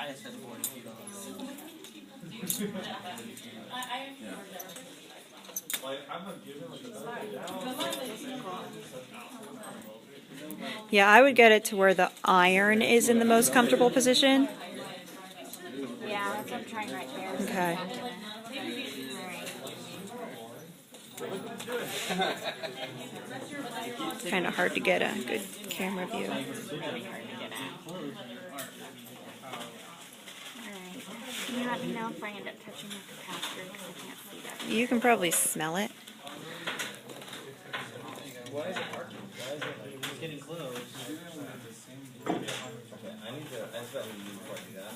I said 40 feet on Yeah, I would get it to where the iron is in the most comfortable position. Yeah, that's what I'm trying right there. Okay. It's kind of hard to get a good camera view. Really hard to get at. Alright. Can you let me know if I end up touching the capacitor because I can't see that? You can probably smell it. Why is it arcing? Why is it it's getting close? Okay, I just got to use before I do that.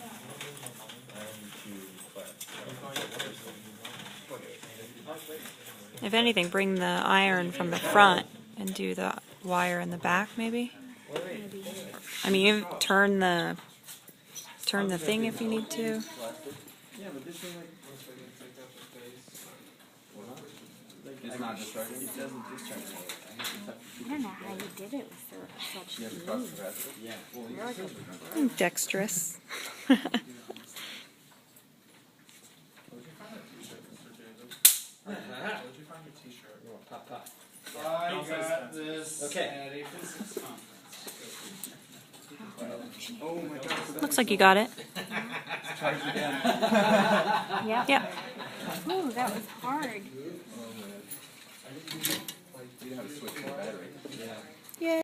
If anything, bring the iron from the front and do the wire in the back, maybe. I mean, you turn the thing if you need to. It's not discharging. It doesn't discharge. I don't know how you did it with such ease. I'm dexterous. Where'd you find your t-shirt? Top. I got this Okay. at a physics conference. Oh my God. Looks like you got it. Charge again. Yep. Yep. Ooh, that was hard. You know how to switch the battery. Yeah. Yay.